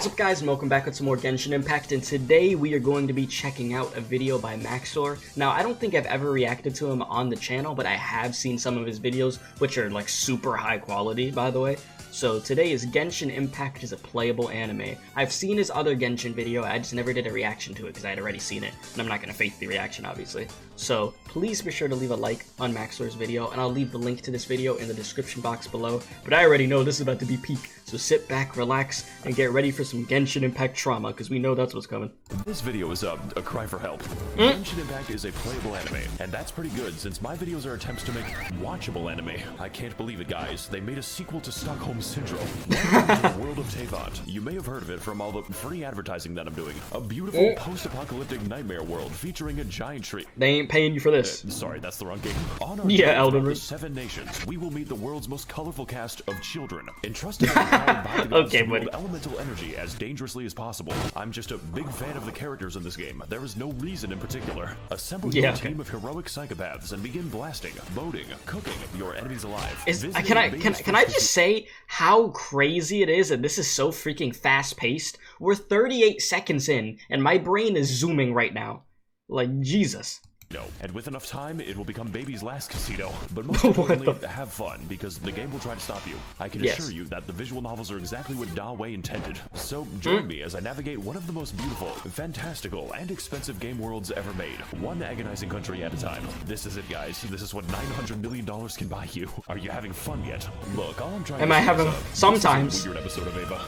What's up guys, and welcome back with some more Genshin Impact, and today we are going to be checking out a video by Max0r. Now, I don't think I've ever reacted to him on the channel, but I have seen some of his videos, which are like super high quality, by the way. So today is Genshin Impact is a playable anime. I've seen his other Genshin video, I just never did a reaction to it because I had already seen it, and I'm not going to fake the reaction, obviously. So please be sure to leave a like on Max0r's video, and I'll leave the link to this video in the description box below. But I already know this is about to be peak, so sit back, relax, and get ready for some Genshin Impact trauma, because we know that's what's coming. This video is a cry for help. Genshin Impact is a playable anime, and that's pretty good since my videos are attempts to make watchable anime. I can't believe it, guys. They made a sequel to Stockholm Syndrome. Welcome to the world of Teyvat. You may have heard of it from all the free advertising that I'm doing. A beautiful post-apocalyptic nightmare world featuring a giant tree. They ain't paying you for this. Sorry, that's the wrong game. On our Elden Ring. 7 nations, we will meet the world's most colorful cast of children, entrusted by the okay, wield elemental energy as dangerously as possible. I'm just a big fan of the characters in this game. There is no reason in particular. Assemble your team of heroic psychopaths and begin blasting, boating, cooking your enemies alive. Can I just say how crazy it is that this is so freaking fast-paced? We're 38 seconds in, and my brain is zooming right now. Like, Jesus. No, and with enough time, it will become baby's last casino. But most importantly, have fun, because the game will try to stop you. I can assure you that the visual novels are exactly what Da Wei intended. So join me as I navigate one of the most beautiful, fantastical, and expensive game worlds ever made, one agonizing country at a time. This is it, guys. This is what $900 million can buy you. Are you having fun yet? Look, all I'm trying to having sometimes. Weird episode of Ava.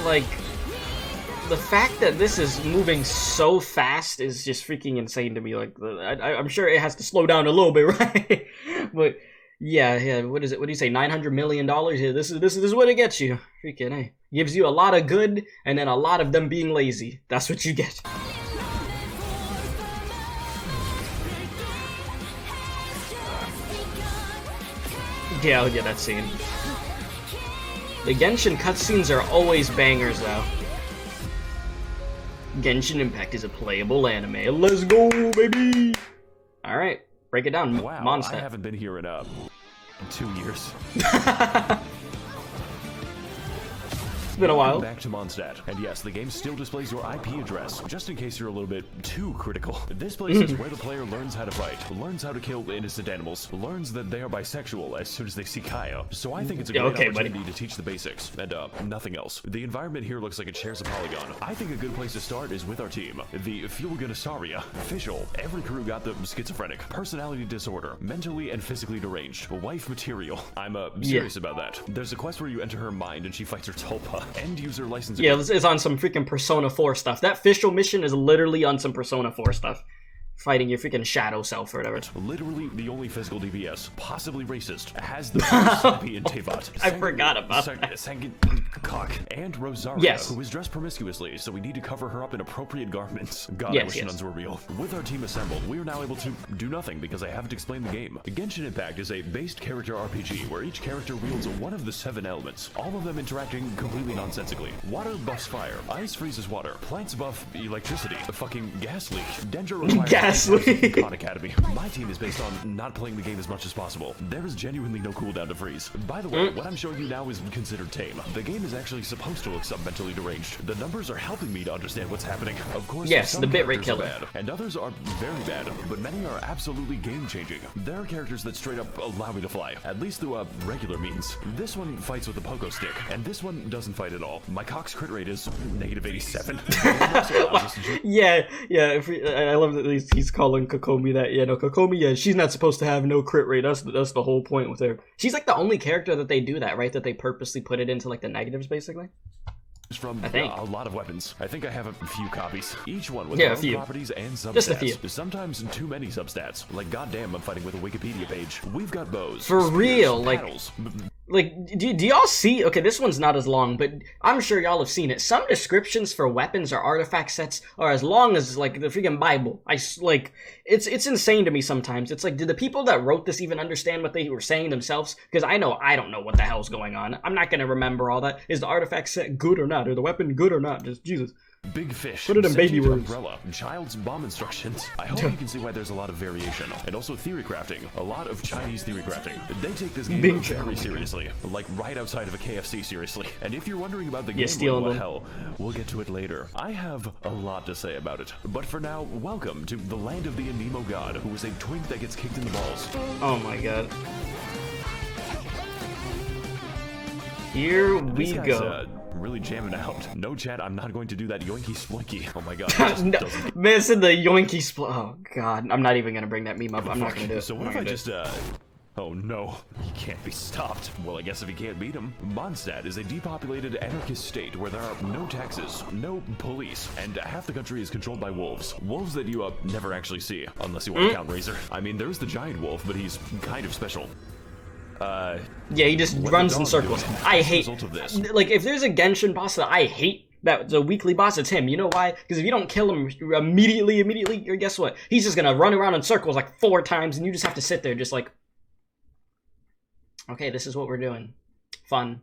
Like, the fact that this is moving so fast is just freaking insane to me. Like, I'm sure it has to slow down a little bit, right? But yeah. What is it? What do you say? $900 million? Yeah, this is what it gets you. Freaking hey, gives you a lot of good, and then a lot of them being lazy. That's what you get. Yeah, that scene. The Genshin cutscenes are always bangers, though. Genshin Impact is a playable anime. Let's go, baby! Alright, break it down. Wow, Mondstadt. I haven't been here in 2 years. It's been a while. Back to Mondstadt, and yes, the game still displays your IP address, just in case you're a little bit too critical. This place is where the player learns how to fight, learns how to kill innocent animals, learns that they are bisexual as soon as they see Kaya. So I think it's a great opportunity to teach the basics, and nothing else. The environment here looks like it shares a polygon. I think a good place to start is with our team, the Fulganasaria. Official. Every crew got the schizophrenic, personality disorder, mentally and physically deranged, wife material. I'm serious about that. There's a quest where you enter her mind and she fights her tulpa. End user license. Yeah, this is on some freaking Persona 4 stuff. That official mission is literally on some Persona 4 stuff. Fighting your freaking shadow self or whatever. Literally the only physical DPS, possibly racist, has the Snappy in Teyvat. I forgot about that. Cock and Rosaria, who is dressed promiscuously, so we need to cover her up in appropriate garments. God, I wish nuns were real. With our team assembled, we are now able to do nothing because I haven't explained the game. Genshin Impact is a based character RPG where each character wields one of the 7 elements, all of them interacting completely nonsensically. Water buffs fire, ice freezes water, plants buff electricity, a fucking gas leak, Dendra requires Khan Academy. My team is based on not playing the game as much as possible. There is genuinely no cooldown to freeze. By the way, what I'm showing you now is considered tame. The game is actually supposed to look mentally deranged. The numbers are helping me to understand what's happening. Of course, yes, the bitrate killer. Bad, and others are very bad, but many are absolutely game-changing. There are characters that straight up allow me to fly, at least through regular means. This one fights with a pogo stick, and this one doesn't fight at all. My cock's crit rate is -87. I love that he's calling Kokomi that. Yeah, no, Kokomi, she's not supposed to have no crit rate. That's the whole point with her. She's like the only character that they do that, right? That they purposely put it into like the negatives, basically. From a lot of weapons. I think I have a few copies. Each one with their own properties and substats. Just a few. Sometimes too many substats. Like, goddamn, I'm fighting with a Wikipedia page. We've got bows. For spears, real, paddles. Like, do y'all see? Okay, this one's not as long, but I'm sure y'all have seen it. Some descriptions for weapons or artifact sets are as long as like the freaking Bible. It's insane to me sometimes. It's like, did the people that wrote this even understand what they were saying themselves? Because I don't know what the hell's going on. I'm not gonna remember all that. Is the artifact set good or not? Or the weapon good or not? Just Jesus. Big fish. Put it in baby words. Umbrella. Child's bomb instructions. I hope you can see why there's a lot of variation. And also theory crafting. A lot of Chinese theory crafting. They take this game very seriously. Like right outside of a KFC, seriously. And if you're wondering about the game, well, hell, we'll get to it later. I have a lot to say about it. But for now, welcome to the land of the Anemo god, who is a twink that gets kicked in the balls. Oh my god. Here we go. Really jamming out. No chat, I'm not going to do that yoinky splinky. Oh my god. No, man, it's in the yoinky spl. Oh god, I'm not even gonna bring that meme up. I'm not gonna do it. So what if I just oh no, he can't be stopped. Well, I guess if he can't beat him. Mondstadt is a depopulated anarchist state where there are no taxes, no police, and half the country is controlled by wolves. Wolves that you never actually see, unless you want to count Razor. I mean, there's the giant wolf, but he's kind of special. Yeah, he just runs in circles. I hate, like, if there's a Genshin boss that I hate, that the weekly boss, it's him. You know why? Because if you don't kill him immediately, or guess what? He's just gonna run around in circles like 4 times, and you just have to sit there just like, okay, this is what we're doing. Fun.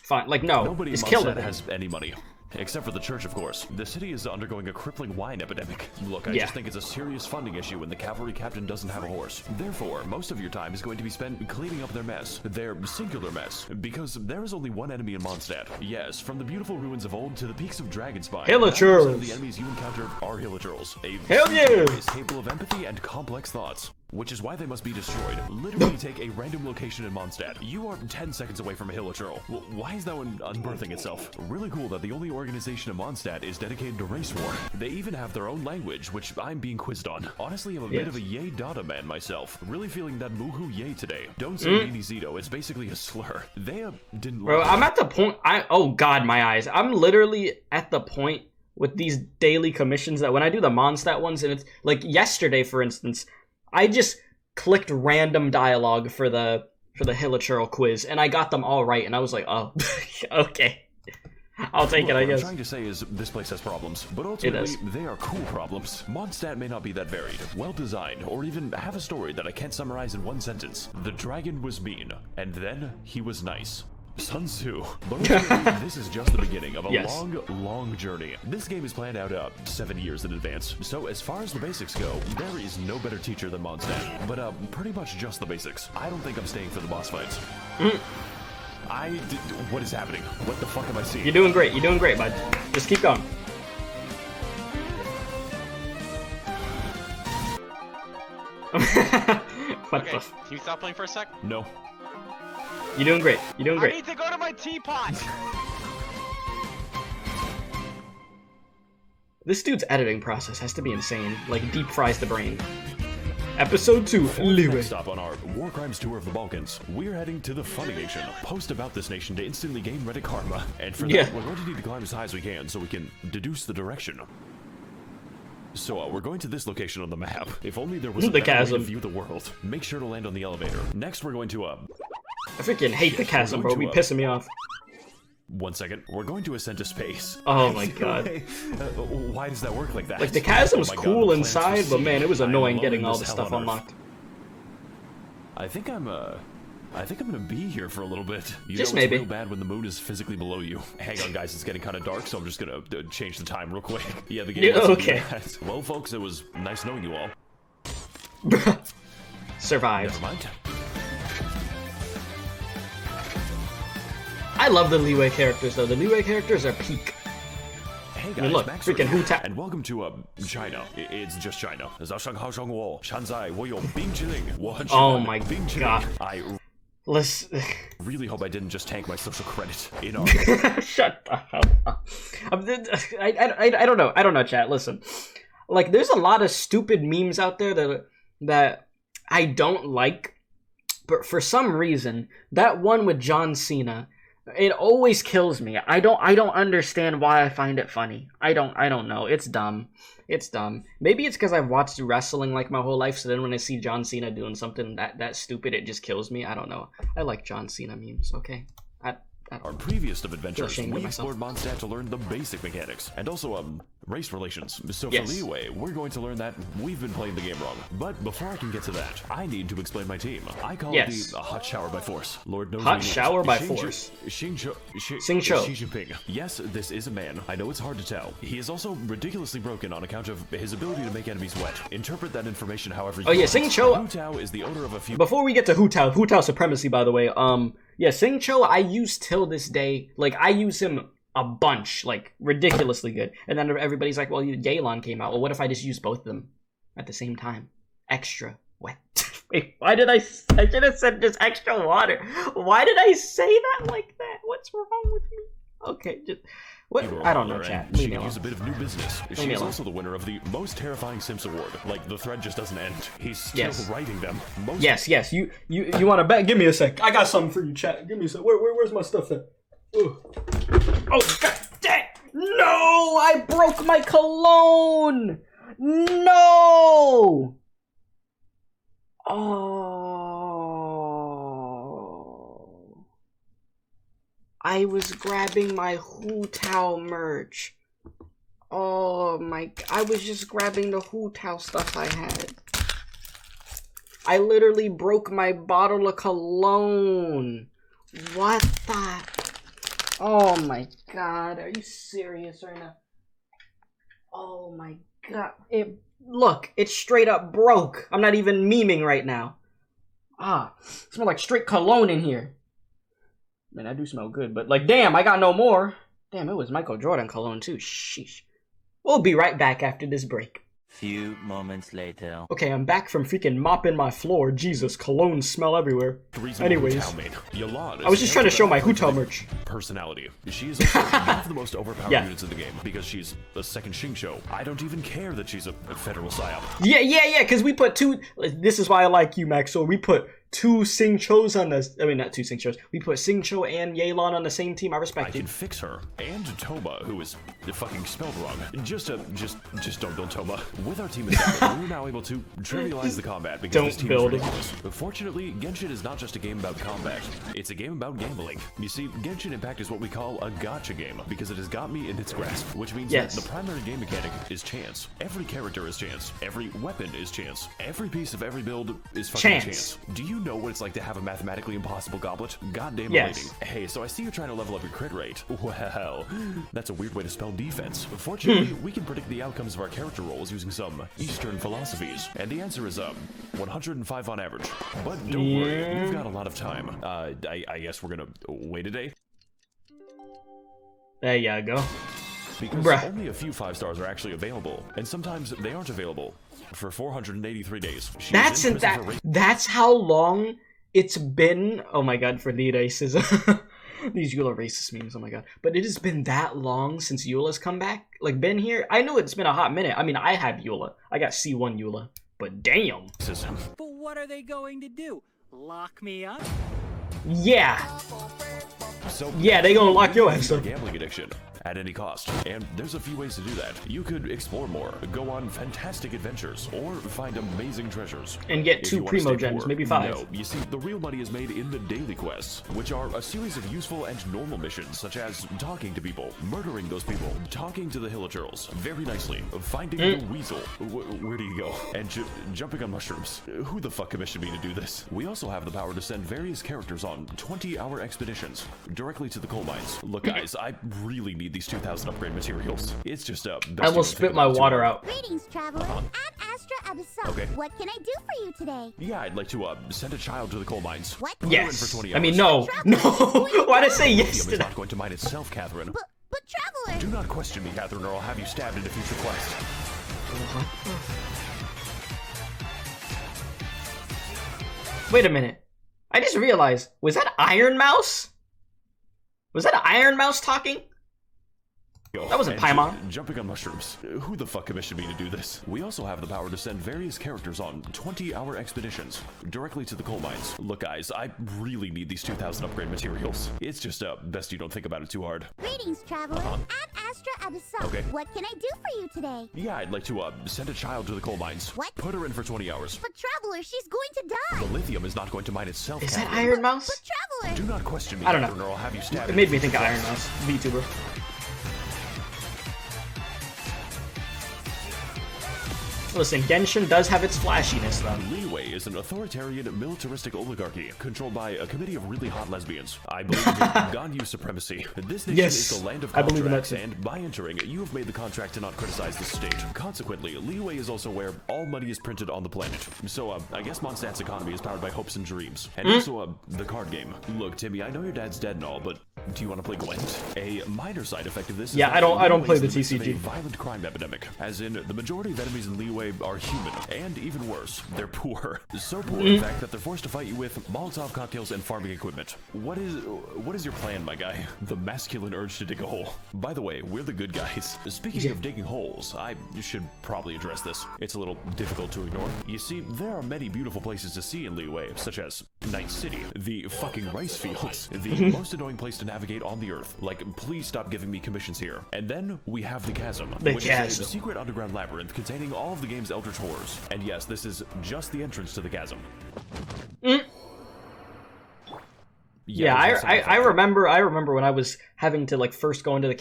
Like, no, nobody just kill him. Has any money. Except for the church, of course. The city is undergoing a crippling wine epidemic. Look, I just think it's a serious funding issue when the cavalry captain doesn't have a horse. Therefore, most of your time is going to be spent cleaning up their mess. Their singular mess. Because there is only one enemy in Mondstadt. Yes, from the beautiful ruins of old to the peaks of Dragonspine. Hilichurls! The enemies you encounter are Hilichurls. Hell yeah! Capable of empathy and complex thoughts. Which is why they must be destroyed. Literally take a random location in Mondstadt. You are 10 seconds away from a Hilichurl. Why is that one unbirthing itself? Really cool that the only organization in Mondstadt is dedicated to race war. They even have their own language, which I'm being quizzed on. Honestly, I'm a bit of a yay data man myself. Really feeling that moohoo yay today. Don't say Nini Zito, it's basically a slur. They didn't. Bro, I'm at the point, oh god, my eyes. I'm literally at the point with these daily commissions that when I do the Mondstadt ones, and it's like yesterday, for instance, I just clicked random dialogue for the Hilichurl quiz, and I got them all right, and I was like, oh, okay. I'll take it, I guess. What I'm trying to say is this place has problems, but ultimately they are cool problems. Mondstadt may not be that varied, well-designed, or even have a story that I can't summarize in one sentence. The dragon was mean, and then he was nice. Sun Tzu. But ultimately, this is just the beginning of a long journey. This game is planned out 7 years in advance. So as far as the basics go, there is no better teacher than Mondstadt. But pretty much just the basics. I don't think I'm staying for the boss fights. What is happening? What the fuck am I seeing? You're doing great, bud. Just keep going. Okay, can you stop playing for a sec? No. You're doing great. I need to go to my teapot! This dude's editing process has to be insane. Like, deep fries the brain. Episode 2, Leeway. Stop on our War Crimes tour of the Balkans. We're heading to the Funny Nation. Post about this nation to instantly gain Reddit karma. And for that, we're going to need to climb as high as we can so we can deduce the direction. So we're going to this location on the map. If only there was a better way to view the world. Make sure to land on the elevator. Next, we're going to I freaking hate the chasm, bro. Be pissing me off. 1 second. We're going to ascend to space. Oh my god. Why does that work like that? Like, the chasm's cool inside, but man, it was annoying getting all the stuff unlocked. I think I'm gonna be here for a little bit. Just maybe. It's real bad when the moon is physically below you. Hang on, guys, it's getting kind of dark, so I'm just gonna change the time real quick. Yeah, the game. Okay. Well, folks, it was nice knowing you all. Survived. Never mind. I love the Leeway characters, though. The Leeway characters are peak. Hey guys, I mean, look, Max0r freaking Huta. And welcome to China. It's just China. Oh my god. I really hope I didn't just tank my social credit. You know. Shut the hell up. I don't know, chat. Listen, like, there's a lot of stupid memes out there that I don't like, but for some reason, that one with John Cena, it always kills me. I don't understand why I find it funny. I don't know. It's dumb. It's dumb. Maybe it's because I've watched wrestling like my whole life, so then when I see John Cena doing something that stupid, it just kills me. I don't know. I like John Cena memes, okay? I Our previous of adventures, we explored Mondstadt to learn the basic mechanics, and also, race relations. So for leeway, we're going to learn that we've been playing the game wrong. But before I can get to that, I need to explain my team. I call it the hot shower by force. Lord knows hot shower by force. Xi Jinping. Yes, this is a man. I know it's hard to tell. He is also ridiculously broken on account of his ability to make enemies wet. Interpret that information however you want. Xingqiu. Hu Tao is the owner of a few. Before we get to Hu Tao supremacy, by the way, yeah, Xingqiu I use till this day. Like, I use him a bunch, like, ridiculously good. And then everybody's like, well, Yelan came out. Well, what if I just use both of them at the same time? Extra wet. Wait, why did I should have said just extra water. Why did I say that like that? What's wrong with me? Okay, just... What? I don't know, chat. She can use a bit of new business. She is also the winner of the most terrifying Sims award. Like, the thread just doesn't end. He's still writing them. Yes. You want to bet? Give me a sec. I got something for you, chat. Give me a sec. Where's my stuff at? Oh, god dang! No! I broke my cologne! No! Oh. I was grabbing my Hu Tao merch. Oh my, I was just grabbing the Hu Tao stuff I had. I literally broke my bottle of cologne. What the? Oh my god, are you serious right now? Oh my god, look, it's straight up broke. I'm not even memeing right now. It smells like straight cologne in here. Man, I do smell good, but like, damn, I got no more. Damn, it was Michael Jordan cologne too, sheesh. We'll be right back after this break. Few moments later. Okay, I'm back from freaking mopping my floor. Jesus, cologne smell everywhere. Anyways, I was just trying to show my Hu Tao merch. Personality. She is also one of the most overpowered units in the game because she's a second Xingqiu. I don't even care that she's a federal psyop. Yeah, because we put two. This is why I like you, Max0r. We put two Xingqius on this. I mean, not two Xingqius. We put Xingqiu and Yelan on the same team. I respect it. I can fix her and Toma, who is fucking spelled wrong. Just don't Toma. With our team we're now able to trivialize the combat because this team is ridiculous. Fortunately, Genshin is not just a game about combat. It's a game about gambling. You see, Genshin Impact is what we call a gacha game because it has got me in its grasp, which means that the primary game mechanic is chance. Every character is chance. Every weapon is chance. Every piece of every build is fucking chance. Do you know what it's like to have a mathematically impossible goblet? Goddamn elating. Hey, so I see you're trying to level up your crit rate. Well, that's a weird way to spell defense. Fortunately, we can predict the outcomes of our character rolls using some Eastern philosophies. And the answer is 105 on average. But don't worry, you've got a lot of time. I guess we're gonna wait a day. There you go. Because only a few 5 stars are actually available, and sometimes they aren't available for 483 days. That's how long it's been. Oh my god, for the racism. These Eula racist memes, oh my god. But it has been that long since Eula's come back? Like, been here? I know it's been a hot minute. I mean, I have Eula. I got C1 Eula. But damn. But what are they going to do? Lock me up? Yeah. So yeah, they gonna lock your ass up. Gambling addiction at any cost. And there's a few ways to do that. You could explore more, go on fantastic adventures, or find amazing treasures. And get 2 primo gems, maybe 5. No, you see, the real money is made in the daily quests, which are a series of useful and normal missions, such as talking to people, murdering those people, talking to the Hilichurls very nicely, finding the weasel, where do you go, and jumping on mushrooms. Who the fuck commissioned me to do this? We also have the power to send various characters on 20-hour expeditions directly to the coal mines. Look, guys, I really need these 2,000 upgrade materials. It's just I will spit my water out. Greetings, traveler. I'm Astra Abyssal. Okay. What can I do for you today? Yeah, I'd like to send a child to the coal mines. What? Yes. For 20 hours. I mean, no. Why'd I say yes to that? It's that? not going to mine itself, Catherine. But traveler. Do not question me, Catherine, or I'll have you stabbed in a future quest. Wait a minute. I just realized, was that Iron Mouse? Was that Iron Mouse talking? That wasn't Paimon. Jumping on mushrooms. Who the fuck commissioned me to do this? We also have the power to send various characters on 20-hour expeditions directly to the coal mines. Look, guys, I really need these 2,000 upgrade materials. It's just best you don't think about it too hard. Greetings, traveler. At Astra Abyssal. Okay. What can I do for you today? Yeah, I'd like to send a child to the coal mines. What? Put her in for 20 hours. But traveler, she's going to die. The lithium is not going to mine itself. Is that Iron Mouse? But traveler. Do not question me, I don't know. or I'll have you stabbed. It made me think of Iron Mouse, VTuber. Listen, Genshin does have its flashiness, though. Liyue is an authoritarian, militaristic oligarchy controlled by a committee of really hot lesbians. I believe in Ganyu supremacy. This nation is the land of contracts, and by entering, you have made the contract to not criticize the state. Consequently, Liyue is also where all money is printed on the planet. So, I guess Mondstadt's economy is powered by hopes and dreams. And also, the card game. Look, Timmy, I know your dad's dead and all, but do you want to play Gwent? A minor side effect of this is I don't play the TCG. A violent crime epidemic, as in the majority of enemies in Liyue are human, and even worse, they're poor. So poor, in fact, that they're forced to fight you with Molotov cocktails and farming equipment. What is your plan, my guy? The masculine urge to dig a hole. By the way, we're the good guys. Speaking of digging holes, I should probably address this. It's a little difficult to ignore. You see, there are many beautiful places to see in Liyue, such as Night City, the fucking rice fields, the most annoying place to navigate on the earth. Like, please stop giving me commissions here. And then we have the Chasm, which is a secret underground labyrinth containing all of the game's eldritch horrors. And yes, this is just the entrance to the Chasm. Yeah, I remember when I was having to like first go into the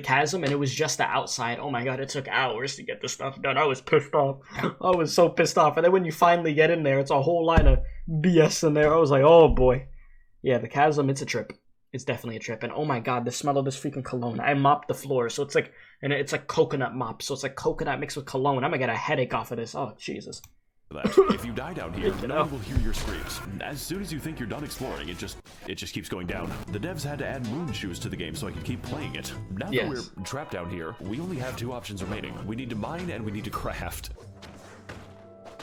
chasm, and it was just the outside. Oh my god, it took hours to get this stuff done. I was pissed off. I was so pissed off. And then when you finally get in there, it's a whole line of BS in there. I was like, oh boy. Yeah, the chasm, it's a trip. It's definitely a trip. And oh my god, the smell of this freaking cologne. I mopped the floor, so it's like, and it's like coconut mop, so it's like coconut mixed with cologne. I'm gonna get a headache off of this. Oh Jesus. If you die down here, no one will hear your screams. As soon as you think you're done exploring, it just keeps going down. The devs had to add moon shoes to the game so I could keep playing it. Now that we're trapped down here, we only have 2 options remaining. We need to mine and we need to craft.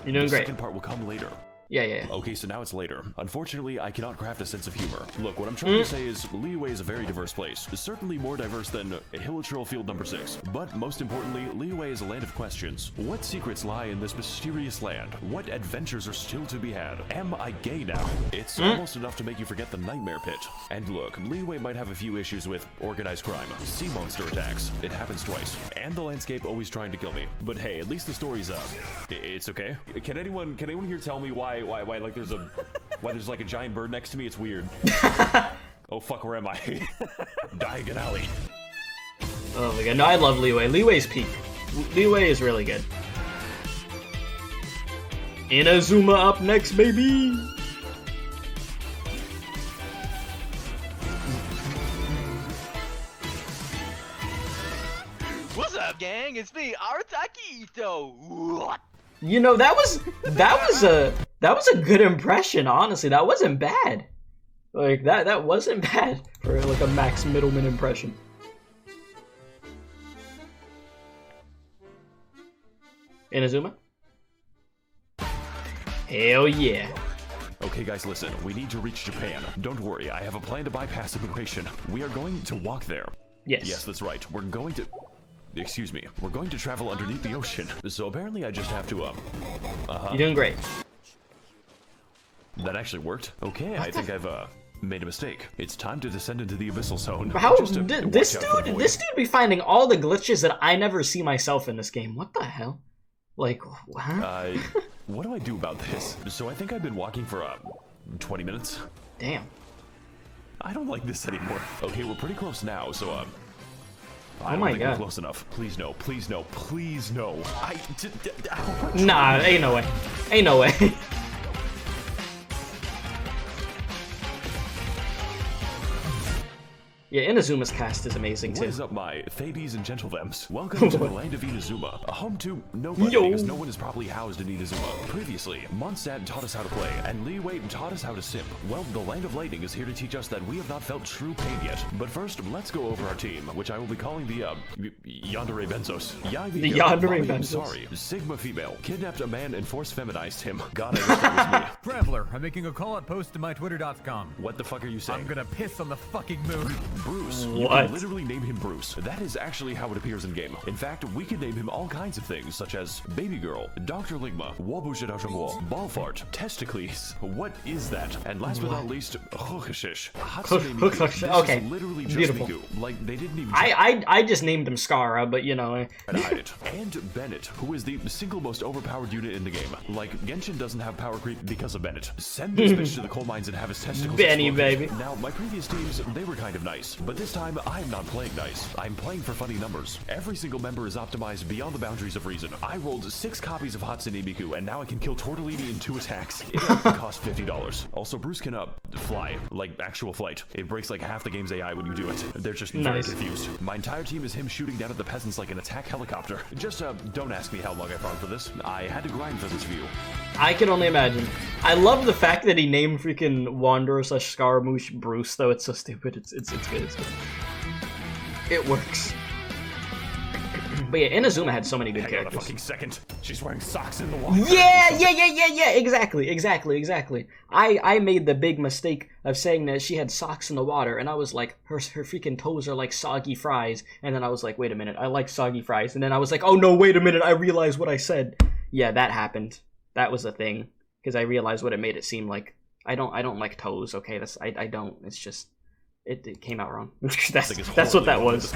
You're doing great. The second part will come later. Yeah. Okay, so now it's later. Unfortunately, I cannot craft a sense of humor. Look, what I'm trying to say is Liyue is a very diverse place. Certainly more diverse than Hilichurl Field number 6. But most importantly, Liyue is a land of questions. What secrets lie in this mysterious land? What adventures are still to be had? Am I gay now? It's almost enough to make you forget the nightmare pit. And look, Liyue might have a few issues with organized crime, sea monster attacks. It happens twice. And the landscape always trying to kill me. But hey, at least the story's up. It's okay. Can anyone here tell me why like there's like a giant bird next to me? It's weird. Oh fuck, where am I? Diagon Alley. Oh my god, no, I love Liyue. Liyue's peak. Liyue is really good. Inazuma up next, baby! What's up, gang? It's me, Artakito. You know, that was a good impression, honestly. That wasn't bad. Like that wasn't bad for like a Max Middleman impression. Inazuma? Hell yeah. Okay guys, listen, we need to reach Japan. Don't worry, I have a plan to bypass immigration. We are going to walk there. Yes. Yes, that's right. We're going to travel underneath the ocean. So apparently I just have to, You're doing great. That actually worked. Okay, I think I've, made a mistake. It's time to descend into the abyssal zone. How this dude be finding all the glitches that I never see myself in this game. What the hell? Like, huh? What do I do about this? So I think I've been walking for, 20 minutes. Damn. I don't like this anymore. Okay, we're pretty close now, so, oh my god. We're close enough. Please no, please no, please no. Nah, ain't no way. Ain't no way. Yeah, Inazuma's cast is amazing too. What is up, my Thades and Gentlevems? Welcome to the land of Inazuma, a home to nobody, because no one is properly housed in Inazuma. Previously, Mondstadt taught us how to play, and Liyue taught us how to simp. Well, the land of lightning is here to teach us that we have not felt true pain yet. But first, let's go over our team, which I will be calling the, Yandere Benzos. The Yandere Benzos. Sorry, Sigma female, kidnapped a man and force feminized him. God, I wish that was me. Traveler, I'm making a call-out post to my Twitter.com. What the fuck are you saying? I'm gonna piss on the fucking moon. Bruce. What? You can literally name him Bruce. That is actually how it appears in game. In fact, we can name him all kinds of things, such as Baby Girl, Dr. Ligma, Ball Fart, Testicles. What is that? And last but not least, Hokushish. Hatsune Miku. Okay, This is literally just beautiful. Miku. Like, they didn't even I just named him Scara, but you know. And Bennett, who is the single most overpowered unit in the game. Like, Genshin doesn't have power creep because of Bennett. Send this bitch to the coal mines and have his testicles Benny, exploded. baby. Now, my previous teams, they were kind of nice. But this time, I'm not playing nice. I'm playing for funny numbers. Every single member is optimized beyond the boundaries of reason. I rolled 6 copies of Hatsune Miku, and now I can kill Tortellini in 2 attacks. It only cost $50. Also, Bruce can fly, like actual flight. It breaks like half the game's AI when you do it. They're just very confused. My entire team is him shooting down at the peasants like an attack helicopter. Just don't ask me how long I farmed for this. I had to grind for this view. I can only imagine. I love the fact that he named freaking Wanderer / Scaramouche Bruce, though. It's so stupid. It's good. It's good. It works. But yeah, Inazuma had so many good characters. Hang on a fucking second. She's wearing socks in the water. Yeah. Exactly. I made the big mistake of saying that she had socks in the water, and I was like, her freaking toes are like soggy fries. And then I was like, wait a minute, I like soggy fries. And then I was like, oh no, wait a minute, I realized what I said. Yeah, that happened. That was a thing, because I realized what it made it seem like. I don't like toes. Okay, I don't. It's just it came out wrong. that's what that was.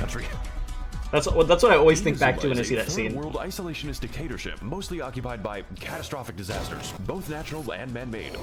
That's what I always think back to when I see that scene. World isolationist dictatorship, mostly occupied by catastrophic disasters, both natural and man-made,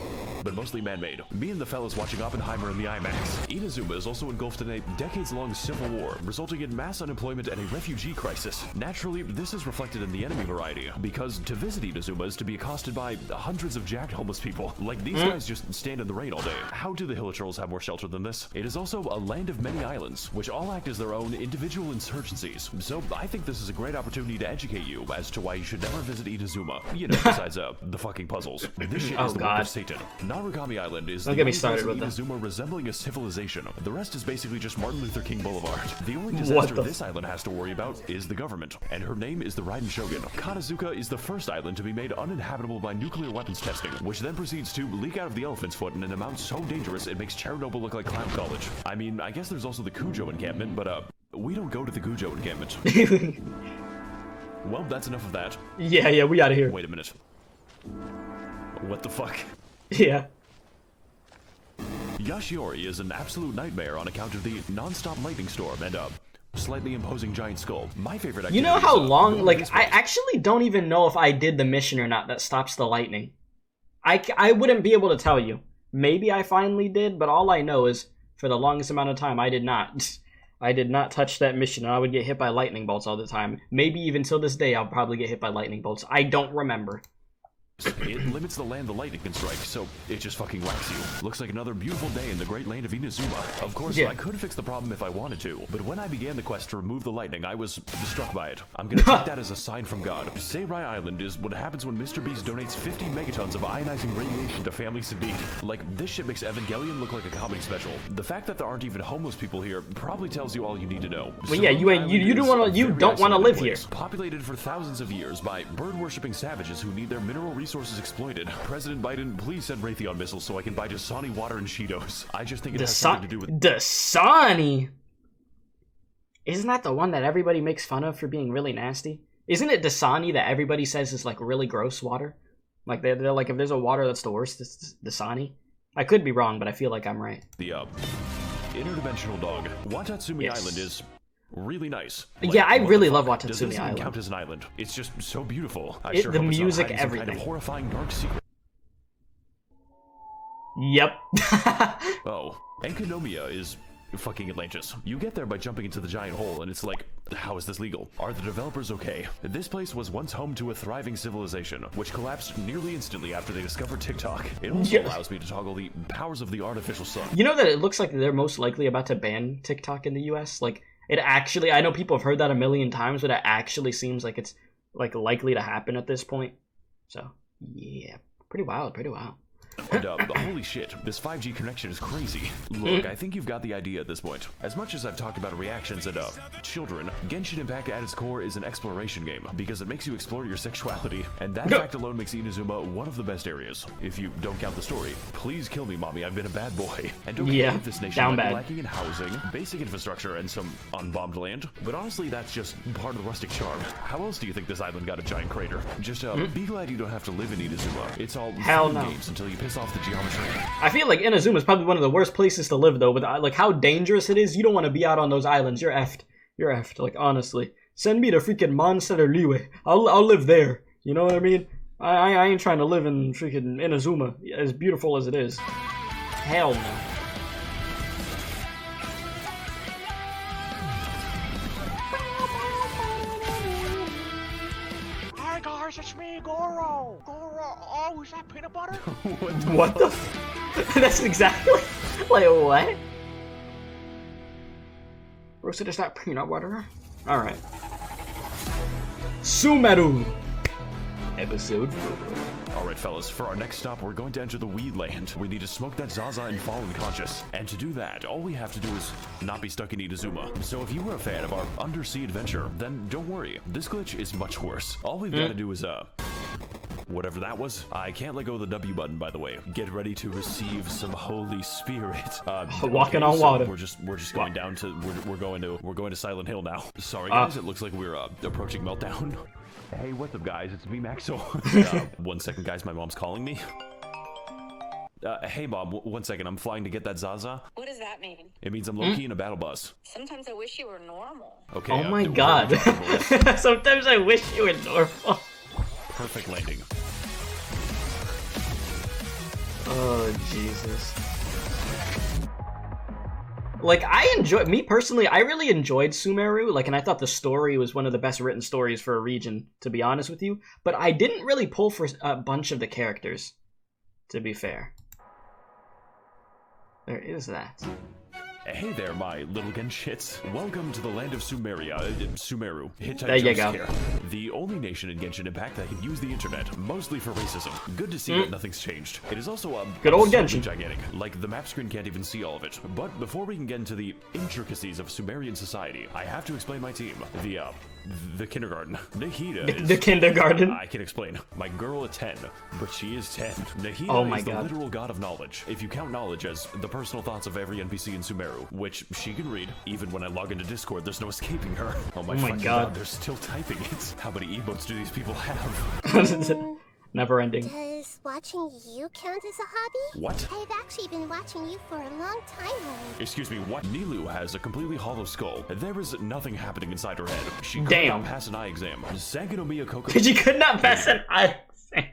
but mostly man-made. Me and the fellas watching Oppenheimer in the IMAX. Inazuma is also engulfed in a decades-long civil war, resulting in mass unemployment and a refugee crisis. Naturally, this is reflected in the enemy variety, because to visit Inazuma is to be accosted by hundreds of jacked homeless people. Like, these guys just stand in the rain all day. How do the Hilichurls have more shelter than this? It is also a land of many islands, which all act as their own individual insurgencies. So I think this is a great opportunity to educate you as to why you should never visit Inazuma. You know, besides the fucking puzzles. This shit is the work of Satan. Narukami Island is the only place in Inazuma resembling a civilization. The rest is basically just Martin Luther King Boulevard. The only disaster this island has to worry about is the government, and her name is the Raiden Shogun. Kanazuka is the first island to be made uninhabitable by nuclear weapons testing, which then proceeds to leak out of the elephant's foot in an amount so dangerous it makes Chernobyl look like clown college. I mean, I guess there's also the Kujo encampment, but we don't go to the Gujo encampment. Well, that's enough of that. Yeah, we out of here. Wait a minute. What the fuck? Yeah. Yashiori is an absolute nightmare on account of the non-stop lightning storm and slightly imposing giant skull. My favorite activity. You know how long, like, I actually don't even know if I did the mission or not that stops the lightning. I wouldn't be able to tell you. Maybe I finally did, but all I know is for the longest amount of time I did not. I did not touch that mission, and I would get hit by lightning bolts all the time. Maybe even till this day, I'll probably get hit by lightning bolts. I don't remember. It limits the land the lightning can strike, so it just fucking whacks you. Looks like another beautiful day in the great land of Inazuma. Of course, I could fix the problem if I wanted to, but when I began the quest to remove the lightning, I was struck by it. I'm gonna take that as a sign from God. Seirai Island is what happens when Mr. Beast donates 50 megatons of ionizing radiation to families in need. Like, this shit makes Evangelion look like a comedy special. The fact that there aren't even homeless people here probably tells you all you need to know. Well, yeah, you don't want to live here. Populated for thousands of years by bird-worshipping savages who need their mineral resources exploited. President Biden, please send Raytheon missiles so I can buy Dasani water and Cheetos. I just think it has something to do with Dasani. Isn't that the one that everybody makes fun of for being really nasty? Isn't it Dasani that everybody says is like really gross water? Like they're like, if there's a water that's the worst, it's Dasani. I could be wrong, but I feel like I'm right. The interdimensional dog. Watatsumi Island is really nice. Like, yeah, I really love Watatsumi Does this Island. even count as an island? It's just so beautiful. I the music, everything. Kind of horrifying dark secret. Yep. Oh, Enkanomiya is fucking Atlantis. You get there by jumping into the giant hole, and it's like, how is this legal? Are the developers okay? This place was once home to a thriving civilization, which collapsed nearly instantly after they discovered TikTok. It also allows me to toggle the powers of the artificial sun. You know that it looks like they're most likely about to ban TikTok in the US? Like, it actually, I know people have heard that a million times, but it actually seems like it's like likely to happen at this point. So, yeah, pretty wild, pretty wild. And holy shit, this 5G connection is crazy. Look, I think you've got the idea at this point. As much as I've talked about reactions and children, Genshin Impact at its core is an exploration game because it makes you explore your sexuality, and that fact alone makes Inazuma one of the best areas. If you don't count the story, please kill me, mommy. I've been a bad boy. And don't believe this nation might be lacking in housing, basic infrastructure, and some unbombed land. But honestly, that's just part of the rustic charm. How else do you think this island got a giant crater? Just be glad you don't have to live in Inazuma. It's all fun games until you piss off the geometry. I feel like Inazuma is probably one of the worst places to live, though. With like how dangerous it is, you don't want to be out on those islands. You're effed. You're effed. Like honestly, send me to freaking Monster I'll live there. You know what I mean? I ain't trying to live in freaking Inazuma, as beautiful as it is. Hell no. Hi guys, it's me, Goro. Oh, is that peanut butter? What the? That's exactly. Like what? Roasted, is that peanut butter? All right. Sumeru. Episode 4. Alright fellas, for our next stop, we're going to enter the Weed Land. We need to smoke that Zaza and fall unconscious. And to do that, all we have to do is not be stuck in Inazuma. So if you were a fan of our undersea adventure, then don't worry. This glitch is much worse. All we've got to do is, whatever that was. I can't let go of the W button, by the way. Get ready to receive some Holy Spirit. Walking on water. We're just going down to, we're going to Silent Hill now. Sorry guys, it looks like we're approaching Meltdown. Hey, what's up, guys? It's me, Max0r. 1 second, guys. My mom's calling me. Hey, Mom. 1 second. I'm flying to get that Zaza. What does that mean? It means I'm low-key in a battle bus. Sometimes I wish you were normal. Okay. Oh my god. Sometimes I wish you were normal. Perfect landing. Oh, Jesus. Like, me personally, I really enjoyed Sumeru, like, and I thought the story was one of the best written stories for a region, to be honest with you, but I didn't really pull for a bunch of the characters, to be fair. There is that. Hey there, my little Genshits. Welcome to the land of Sumeria, Sumeru. There you go. Here. The only nation in Genshin Impact that can use the internet, mostly for racism. Good to see that nothing's changed. It is also good old Genshin. Gigantic. Like, the map screen can't even see all of it. But before we can get into the intricacies of Sumerian society, I have to explain my team. The kindergarten. Nahida is... The kindergarten? I can explain. My girl is 10, but she is 10. Nahida is the literal god of knowledge. If you count knowledge as the personal thoughts of every NPC in Sumeru, which she can read, even when I log into Discord, there's no escaping her. Oh my god, they're still typing it. How many emotes do these people have? Never ending. Does watching you count as a hobby? What? I've actually been watching you for a long time already. Excuse me, what? Nilu has a completely hollow skull. There is nothing happening inside her head. She could not pass an eye exam. Sangonomiya Coco. She could not pass an eye exam.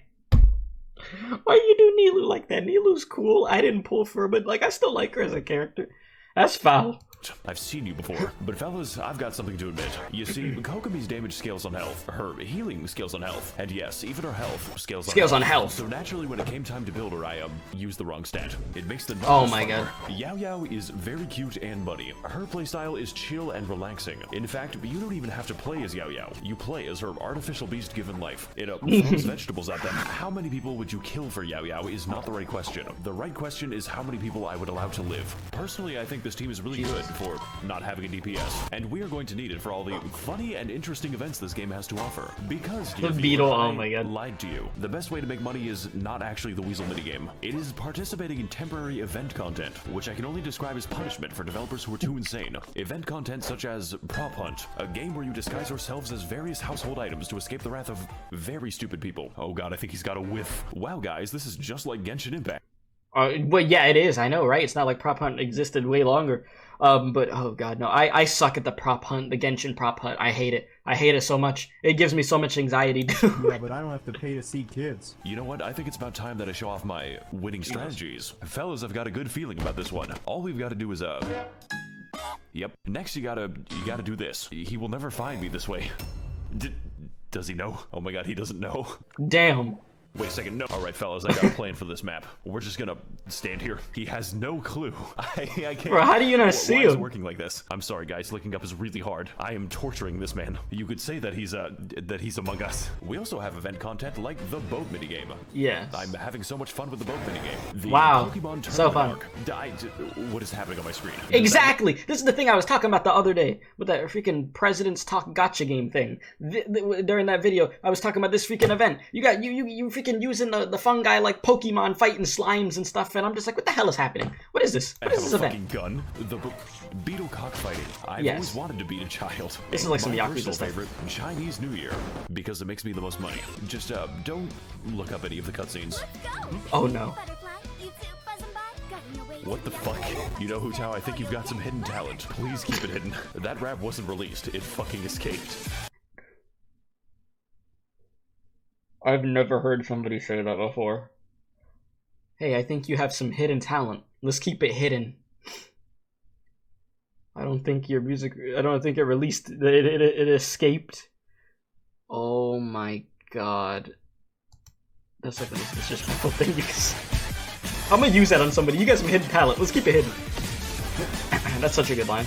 Why you do Nilu like that? Nilu's cool. I didn't pull for her, but like I still like her as a character. That's foul. I've seen you before, but fellas, I've got something to admit. You see, Kokomi's damage scales on health, her healing scales on health, and yes, even her health scales on health. So naturally, when it came time to build her, I used the wrong stat. It makes the numbers god. Yao Yao is very cute and bunny. Her playstyle is chill and relaxing. In fact, you don't even have to play as Yao Yao. You play as her artificial beast given life. It throws vegetables at them. How many people would you kill for Yao Yao is not the right question. The right question is how many people I would allow to live. Personally, I think this team is really good for not having a DPS, and we are going to need it for all the funny and interesting events this game has to offer. Because, dear viewer, I lied to you. The best way to make money is not actually the Weasel minigame. It is participating in temporary event content, which I can only describe as punishment for developers who are too insane. Event content such as Prop Hunt, a game where you disguise yourselves as various household items to escape the wrath of very stupid people. Oh god, I think he's got a whiff. Wow guys, this is just like Genshin Impact. Well, yeah, it is. I know, right? It's not like Prop Hunt existed way longer. But oh god, no. I suck at the prop hunt, the Genshin prop hunt. I hate it. I hate it so much. It gives me so much anxiety. Yeah, but I don't have to pay to see kids. You know what? I think it's about time that I show off my winning strategies. Fellas, I've got a good feeling about this one. All we've got to do is yep. Next, you gotta do this. He will never find me this way. Does he know? Oh my god, he doesn't know. Damn. Wait a second, no. Alright fellas, I got a plan for this map. We're just gonna stand here. He has no clue. I can't. Bro, how do you not see Why is it him? working like this? I'm sorry, guys. Looking up is really hard. I am torturing this man. You could say that he's among us. We also have event content like the boat minigame. Yes. I'm having so much fun with the boat minigame. The Wow. Pokemon So Tournament fun. arc. What is happening on my screen? Exactly. This is the thing I was talking about the other day with that freaking President's Talk Gotcha game thing. During that video, I was talking about this freaking event. You freaking using the fungi like Pokemon fighting slimes and stuff, and I'm just like, what the hell is happening? What is this? What is this event? Gun. The beetle cockfighting. I've always wanted to beat a child. This is like some My Yakuza personal stuff. favorite, Chinese New Year, because it makes me the most money. Just don't look up any of the cutscenes. Oh no. What the fuck? You know, Hu Tao, I think you've got some hidden talent. Please keep it hidden. That rap wasn't released. It fucking escaped. I've never heard somebody say that before. Hey, I think you have some hidden talent. Let's keep it hidden. I don't think your music... I don't think it released... It escaped. Oh my god. That's like the most disrespectful thing you can say. I'm gonna use that on somebody. You got some hidden talent. Let's keep it hidden. That's such a good line.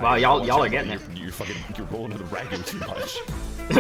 Wow, y'all are getting there. You're rolling in the ragu too much.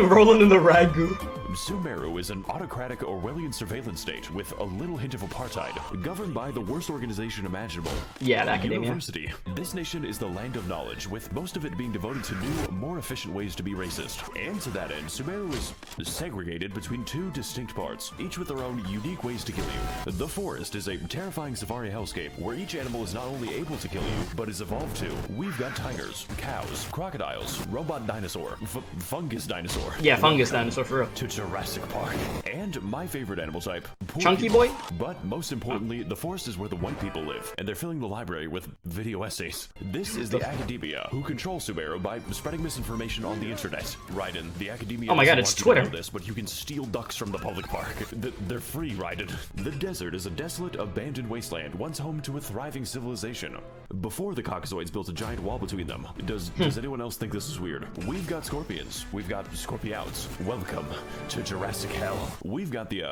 Rolling in the ragu. Sumeru is an autocratic Orwellian surveillance state with a little hint of apartheid, governed by the worst organization imaginable. Yeah, the academia. University. This nation is the land of knowledge, with most of it being devoted to new, more efficient ways to be racist. And to that end, Sumeru is segregated between two distinct parts, each with their own unique ways to kill you. The forest is a terrifying safari hellscape where each animal is not only able to kill you, but is evolved to. We've got tigers, cows, crocodiles, robot dinosaur, fungus dinosaur. Yeah, fungus dinosaur for real. To Jurassic Park. And my favorite animal type, poor Chunky people. boy? But most importantly, the forest is where the white people live, and they're filling the library with video essays. This is the academia, who control Sumeru by spreading misinformation on the internet. Raiden, the academia Oh my god, doesn't it's want you to Twitter. know this, but you can steal ducks from the public park. They're free, Raiden. The desert is a desolate, abandoned wasteland, once home to a thriving civilization. Before the Caucasoids built a giant wall between them. Does anyone else think this is weird? We've got scorpions. We've got scorpiouts. Welcome to Jurassic Hell. We've got the,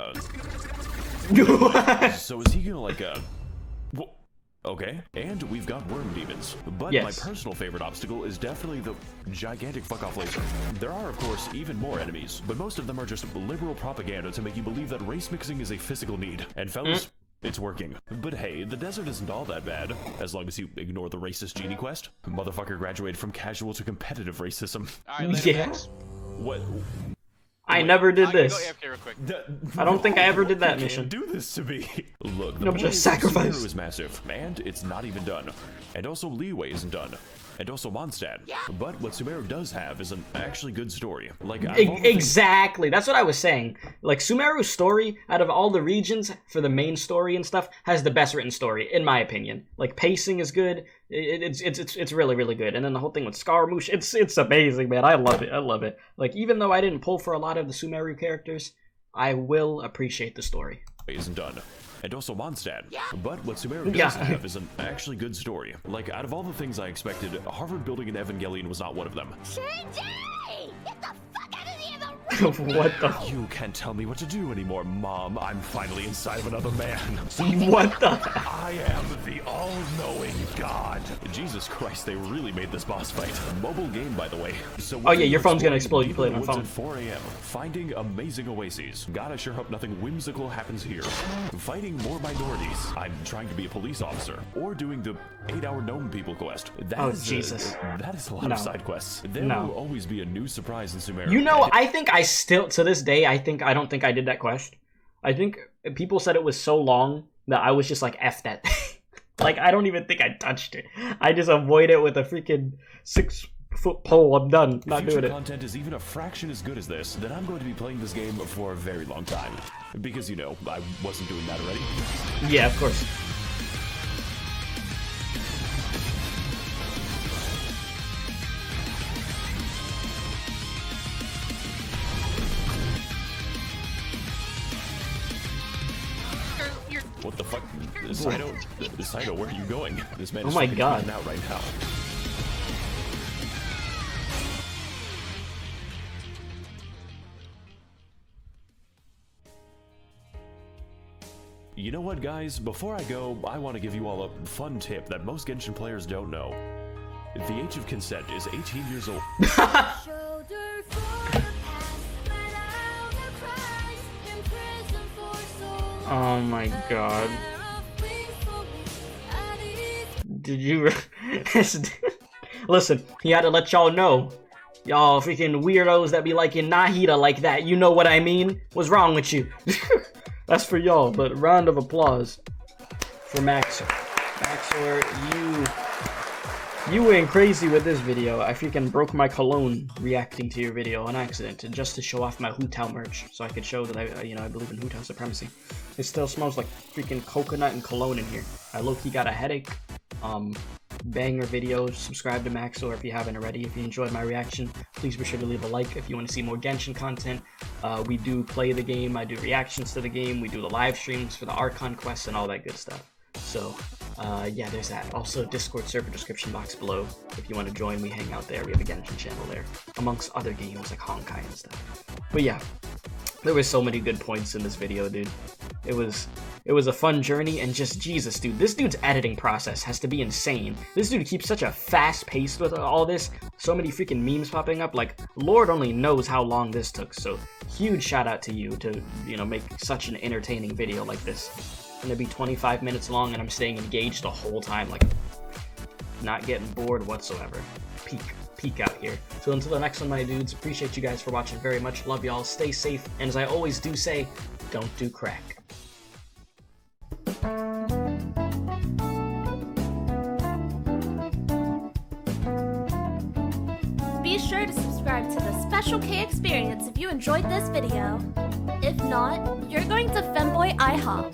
So is he gonna, like, okay. And we've got worm demons. But my personal favorite obstacle is definitely the gigantic fuck-off laser. There are, of course, even more enemies, but most of them are just liberal propaganda to make you believe that race mixing is a physical need. And fellas, it's working. But hey, the desert isn't all that bad, as long as you ignore the racist genie quest. Motherfucker graduated from casual to competitive racism. Alright, Yeah. Max. What? I never did this. Go AFK real quick. I don't think I ever did that You mission. can't do this to me. Look, the No, point just is sacrifice. Sumeru is massive, and it's not even done. And also Leeway isn't done. And also Mondstadt. But what Sumeru does have is an actually good story. Like Exactly. That's what I was saying. Like Sumeru's story, out of all the regions for the main story and stuff, has the best written story, in my opinion. Like pacing is good. It's really, really good. And then the whole thing with Scaramouche, it's amazing, man. I love it. I love it. Like even though I didn't pull for a lot of the Sumeru characters, I will appreciate the story. Isn't done. And also Mondstadt. But what Sumeru does have is an actually good story. Like, out of all the things I expected, Harvard building an Evangelion was not one of them. Shinji! Get the fuck out of the other room! What the? You can't tell me what to do anymore, Mom. I'm finally inside of another man. What the? I am the all-knowing God. Jesus Christ, they really made this boss fight. Mobile game, by the way. So oh yeah, your phone's gonna explode. You play it on phone. At 4 a.m. Finding amazing oases. God, I sure hope nothing whimsical happens here. Fighting more minorities. I'm trying to be a police officer. Or doing the 8-hour gnome people quest. That is Jesus. That is a lot of side quests. There will always be a new surprise in Sumeru. You know, I think I still, to this day, I don't think I did that quest. I think people said it was so long that I was just like, F that. Like, I don't even think I touched it. I just avoid it with a freaking 6-foot pole. I'm done. Not doing it. Content is even a fraction as good as this, then I'm going to be playing this game for a very long time. Because, you know, I wasn't doing that already. Yeah, of course. What the fuck? Saito, where are you going? This man is my God. out right now. You know what, guys? Before I go, I want to give you all a fun tip that most Genshin players don't know. The age of consent is 18 years old. Oh my god. Did you... Listen, he had to let y'all know. Y'all freaking weirdos that be liking Nahida like that. You know what I mean? What's wrong with you? That's for y'all, but round of applause for Max0r. Max0r, you went crazy with this video. I freaking broke my cologne reacting to your video on accident, just to show off my Hootao merch, so I could show that I believe in Hootao supremacy. It still smells like freaking coconut and cologne in here. I low-key got a headache. Banger videos. Subscribe to Max0r if you haven't already. If you enjoyed my reaction, please be sure to leave a like. If you want to see more Genshin content, we do play the game, I do reactions to the game, we do the live streams for the Archon quests and all that good stuff. So yeah, there's that. Also, Discord server description box below. If you want to join, we hang out there. We have a Genshin channel there, amongst other games like Honkai and stuff. But yeah, there were so many good points in this video, dude. It was a fun journey, and just Jesus, dude, this dude's editing process has to be insane. This dude keeps such a fast pace with all this. So many freaking memes popping up. Like, Lord only knows how long this took. So huge shout out to you to, make such an entertaining video like this. It's gonna be 25 minutes long, and I'm staying engaged the whole time, like not getting bored whatsoever. Peak out here. So until the next one, my dudes, appreciate you guys for watching very much. Love y'all. Stay safe, and as I always do say, don't do crack. Be sure to subscribe to the Special K experience if you enjoyed this video. If not, you're going to Femboy IHOP.